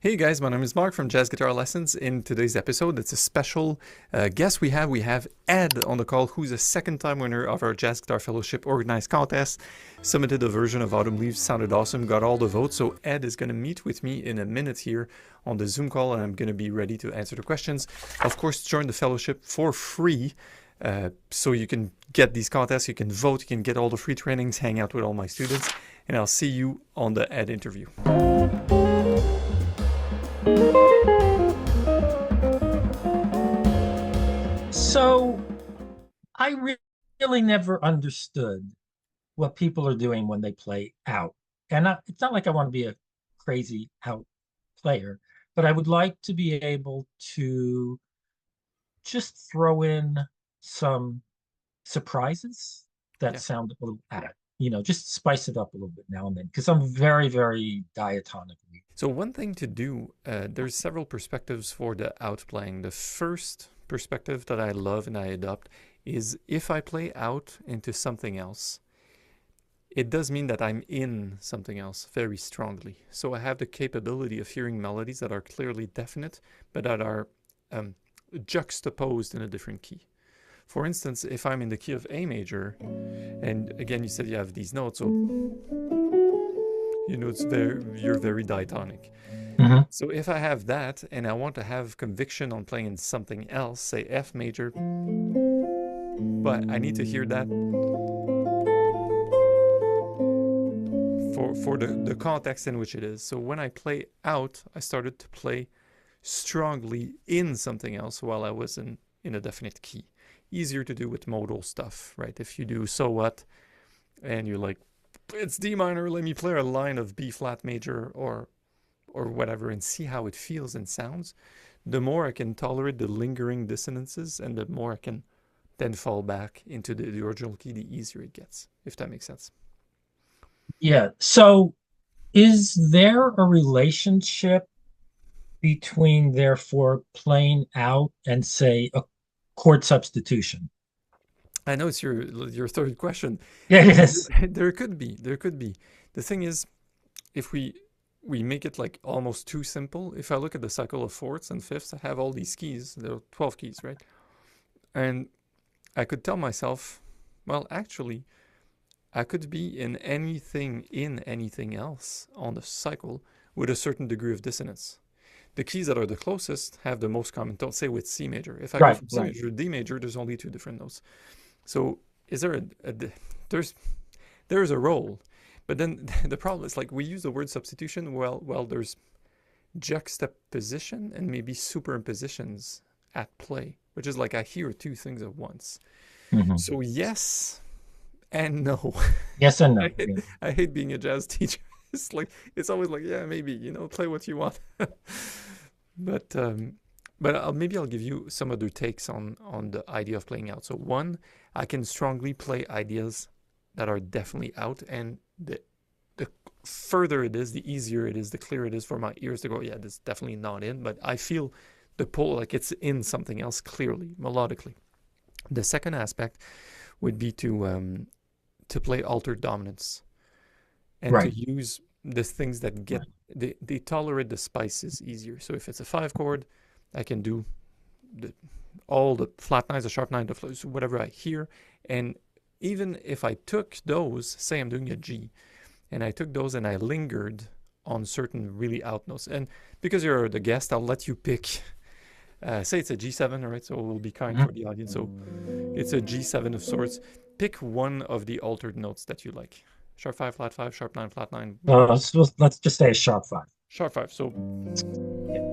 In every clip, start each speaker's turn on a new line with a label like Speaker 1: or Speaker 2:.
Speaker 1: Hey guys, my name is Mark from Jazz Guitar Lessons. In today's episode, it's a special guest we have. We have Ed on the call, who's a second-time winner of our Jazz Guitar Fellowship organized contest. Submitted a version of Autumn Leaves, sounded awesome, got all the votes. So Ed is going to meet with me in a minute here on the Zoom call, and I'm going to be ready to answer the questions. Of course, join the fellowship for free. So you can get these contests, you can vote, you can get all the free trainings, hang out with all my students, and I'll see you on the Ed interview.
Speaker 2: So I really never understood what people are doing when they play out. And it's not like I want to be a crazy out player, but I would like to be able to just throw in some surprises that
Speaker 1: Yeah.
Speaker 2: sound a little out, just spice it up a little bit now and then, because I'm very, very diatonically.
Speaker 1: So one thing to do, there's several perspectives for the outplaying. The first perspective that I love and I adopt is if I play out into something else, it does mean that I'm in something else very strongly. So I have the capability of hearing melodies that are clearly definite, but that are juxtaposed in a different key. For instance, if I'm in the key of A major, and again, you said you have these notes, so you're very diatonic.
Speaker 2: Mhm.
Speaker 1: So if I have that and I want to have conviction on playing in something else, say F major, but I need to hear that for the context in which it is. So when I play out, I started to play strongly in something else while I was in a definite key. Easier to do with modal stuff, right? If you do so what, and you're like, it's D minor, let me play a line of B flat major or whatever and see how it feels and sounds, the more I can tolerate the lingering dissonances and the more I can then fall back into the original key, the easier it gets, if that makes sense.
Speaker 2: Yeah. So is there a relationship between, therefore, playing out and, say, a chord substitution?
Speaker 1: I know it's your third question.
Speaker 2: Yeah, it is.
Speaker 1: There could be. The thing is, if we make it like almost too simple, if I look at the cycle of fourths and fifths, I have all these keys. There are 12 keys, right? And I could tell myself, well, actually, I could be in anything else on the cycle with a certain degree of dissonance. The keys that are the closest have the most common tone, say with C major. If I go
Speaker 2: Right,
Speaker 1: from C
Speaker 2: right.
Speaker 1: major to D major, there's only two different notes. So is there there's a role, but then the problem is like we use the word substitution. Well, there's juxtaposition and maybe superimpositions at play, which is like I hear two things at once.
Speaker 2: Mhm.
Speaker 1: So yes and no.
Speaker 2: Yes and
Speaker 1: I
Speaker 2: no.
Speaker 1: hate,
Speaker 2: Yeah.
Speaker 1: I hate being a jazz teacher. It's like it's always like yeah maybe play what you want, but maybe I'll give you some other takes on the idea of playing out. So one, I can strongly play ideas that are definitely out, and the further it is, the easier it is, the clearer it is for my ears to go, yeah, this is definitely not in, but I feel the pull like it's in something else clearly, melodically. The second aspect would be to play altered dominance and to
Speaker 2: Right.
Speaker 1: use the things that get
Speaker 2: Right.
Speaker 1: they tolerate the spices easier. So if it's a 5 chord, I can do all the flat nines, the sharp nine, whatever I hear. And even if I took those, say I'm doing a G, and I took those and I lingered on certain really out notes. And because you're the guest, I'll let you pick. Say it's a G7, all right? So we'll be kind
Speaker 2: Mhm.
Speaker 1: for the audience. So it's a G7 of sorts. Pick one of the altered notes that you like. Sharp 5, flat 5, sharp 9, flat 9,
Speaker 2: Let's just say a sharp five.
Speaker 1: sharp 5. So
Speaker 2: Yeah.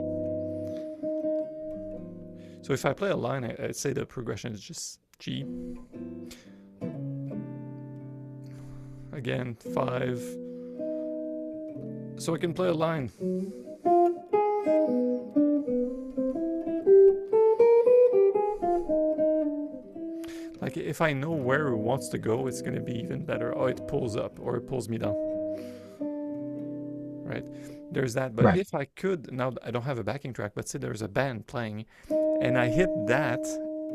Speaker 1: if I play a line, I'd say the progression is just G. Again, 5. So I can play a line. Like if I know where it wants to go, it's going to be even better. Oh, it pulls up or it pulls me down. Right? There's that. But
Speaker 2: Right.
Speaker 1: if I could, now I don't have a backing track, but say there's a band playing and I hit that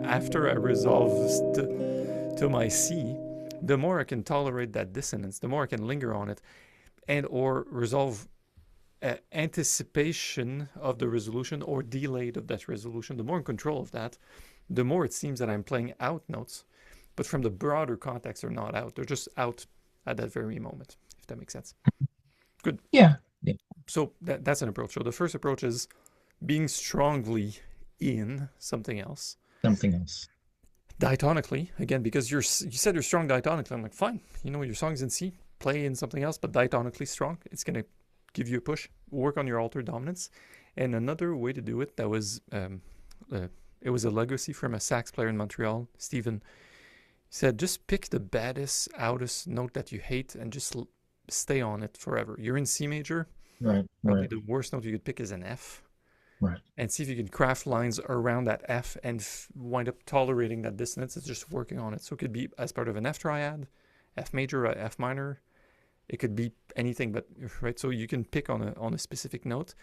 Speaker 1: after I resolve to my C, the more I can tolerate that dissonance, the more I can linger on it and or resolve anticipation of the resolution or delayed of that resolution, the more in control of that, the more it seems that I'm playing out notes. But from the broader context, they're not out. They're just out at that very moment, if that makes sense. Good.
Speaker 2: Yeah.
Speaker 1: So that's an approach. So the first approach is being strongly in something else.
Speaker 2: Something else.
Speaker 1: Diatonically, again, because you said you're strong diatonically. I'm like, fine. Your song's in C, play in something else, but diatonically strong. It's going to give you a push. Work on your altered dominance. And another way to do it that was, it was a legacy from a sax player in Montreal, Stephen. He said, just pick the baddest, outest note that you hate and just stay on it forever. You're in C major.
Speaker 2: Right.
Speaker 1: Probably the worst note you could pick is an F.
Speaker 2: Right.
Speaker 1: And see if you can craft lines around that F and wind up tolerating that dissonance. It's just working on it. So it could be as part of an F triad, F major, or F minor. It could be anything, but right. So you can pick on a specific note.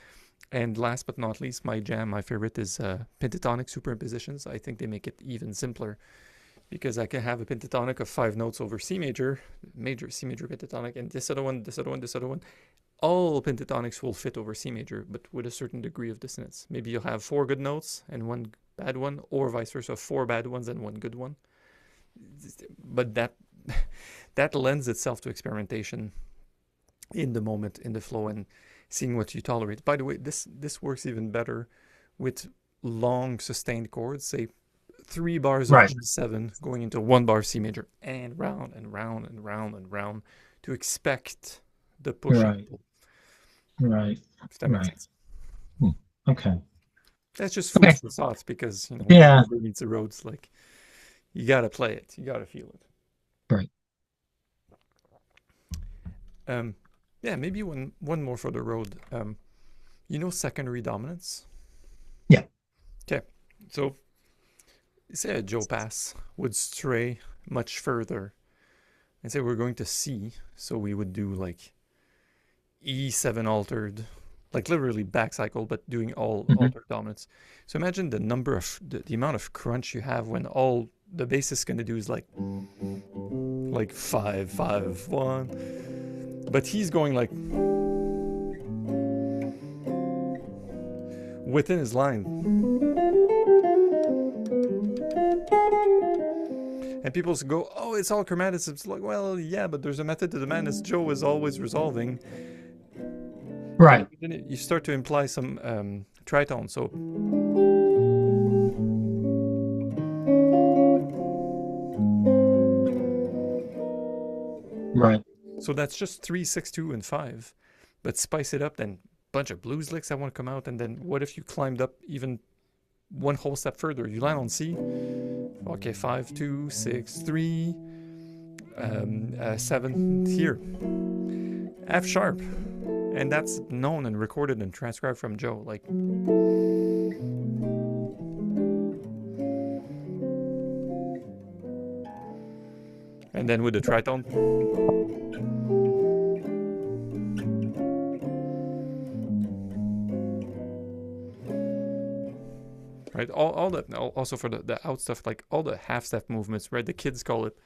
Speaker 1: And last but not least, my favorite is pentatonic superimpositions. I think they make it even simpler because I can have a pentatonic of 5 notes over C major, C major pentatonic, and this other one, this other one, this other one. All pentatonics will fit over C major, but with a certain degree of dissonance. Maybe you'll have 4 good notes and 1 bad one, or vice versa, 4 bad ones and 1 good one. But that lends itself to experimentation in the moment, in the flow, and seeing what you tolerate. By the way, this works even better with long sustained chords, say 3 bars of G7 going into 1 bar C major, and round and round and round and round to expect the push.
Speaker 2: Right.
Speaker 1: If that makes sense.
Speaker 2: Okay.
Speaker 1: That's just food for thought because rubber meets the roads. Like you gotta play it, you gotta feel it.
Speaker 2: Right.
Speaker 1: Maybe one more for the road. Secondary dominance.
Speaker 2: Yeah.
Speaker 1: Okay. So say a Joe pass would stray much further and say we're going to C, so we would do like E7 altered, like literally back cycle, but doing all altered dominance. So imagine the number of the amount of crunch you have when all the bass is going to do is like 5 5 1, but he's going like within his line, and people go, "Oh, it's all chromatics." It's like, well, yeah, but there's a method to the madness. Joe is always resolving.
Speaker 2: Right.
Speaker 1: Then you start to imply some tritone. So
Speaker 2: right.
Speaker 1: So that's just 3, 6, 2, and 5. But spice it up, then bunch of blues licks that want to come out, and then what if you climbed up even one whole step further? You land on C. Okay, 5, 2, 6, 3, 7 here. F sharp. And that's known and recorded and transcribed from Joe. Like, and then with the tritone. Right, all that, also for the out stuff, like all the half step movements, right? The kids call it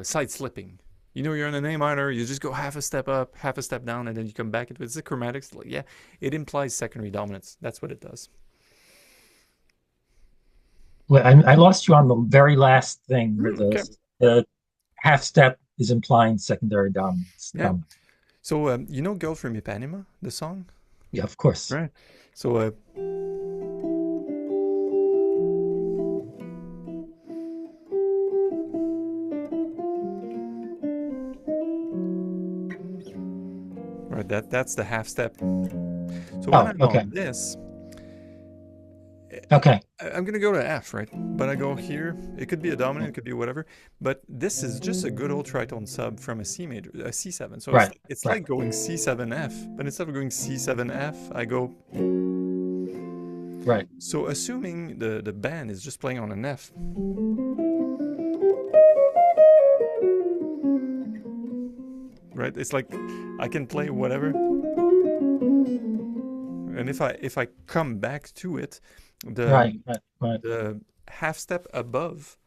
Speaker 1: side slipping. You're in an A minor, you just go half a step up, half a step down, and then you come back into it. It's the chromatics. Like, yeah, it implies secondary dominance. That's what it does.
Speaker 2: Well, I lost you on the very last thing.
Speaker 1: Okay.
Speaker 2: The half step is implying secondary dominance.
Speaker 1: Yeah. So, Girl from Ipanema, the song?
Speaker 2: Yeah, of course.
Speaker 1: Right. So, that's the half step. So when I'm on this, I'm going to go to F, right? But I go here. It could be a dominant, it could be whatever. But this is just a good old tritone sub from a C major, a C7. So it's like going C7F, but instead of going C7F, I go.
Speaker 2: Right.
Speaker 1: So assuming the band is just playing on an F. Right, it's like I can play whatever, and if I come back to it, the half step above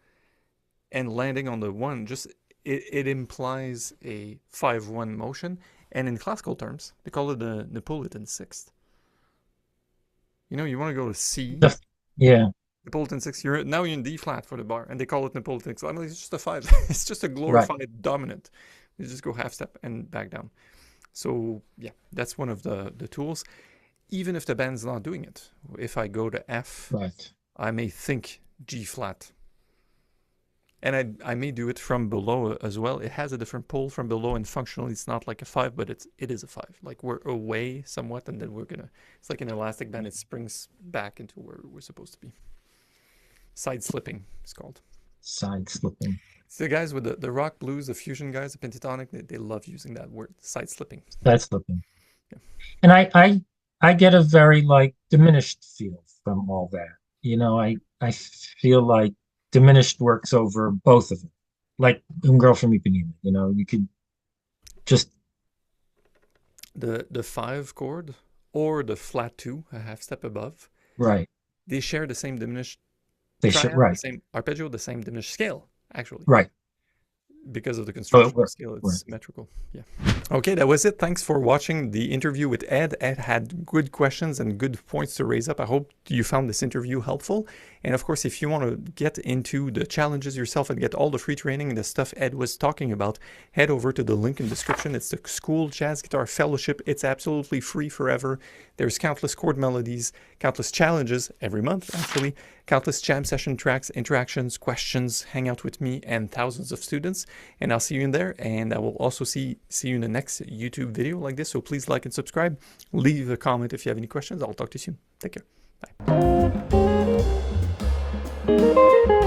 Speaker 1: and landing on the 1, just it implies a 5-1 motion, And in classical terms, they call it the Neapolitan sixth. You know, you want to go to C.
Speaker 2: Yeah.
Speaker 1: Neapolitan sixth. Now you're in D flat for the bar, and they call it Neapolitan sixth. I mean, it's just a 5. It's just a glorified dominant. You just go half step and back down. So yeah, that's one of the tools. Even if the band's not doing it, if I go to F, I may think G flat. And I may do it from below as well. It has a different pull from below, and functionally it's not like a 5, but it is a 5. Like we're away somewhat, and then it's like an elastic band. It springs back into where we're supposed to be. Side slipping, it's called.
Speaker 2: Side slipping.
Speaker 1: It's the guys with the rock blues, the fusion guys, the pentatonic, they love using that word, side slipping.
Speaker 2: Side slipping. Yeah. And I get a very like diminished feel from all that. You know, I feel like diminished works over both of them. Like Girl from Ipanema, you know, you could just
Speaker 1: the 5 chord or the flat 2, a half step above.
Speaker 2: Right.
Speaker 1: They share the same diminished
Speaker 2: triad, right.
Speaker 1: The same arpeggio, the same diminished scale, actually.
Speaker 2: Right.
Speaker 1: Because of the construction of the scale, it's symmetrical. Yeah. Okay, that was it. Thanks for watching the interview with Ed. Ed had good questions and good points to raise up. I hope you found this interview helpful. And of course, if you want to get into the challenges yourself and get all the free training and the stuff Ed was talking about, head over to the link in the description. It's the School Jazz Guitar Fellowship. It's absolutely free forever. There's countless chord melodies, countless challenges every month, actually, countless jam session tracks, interactions, questions, hang out with me, and thousands of students. And I'll see you in there. And I will also see you in the next YouTube video like this. So please like and subscribe. Leave a comment if you have any questions. I'll talk to you soon. Take care. Bye.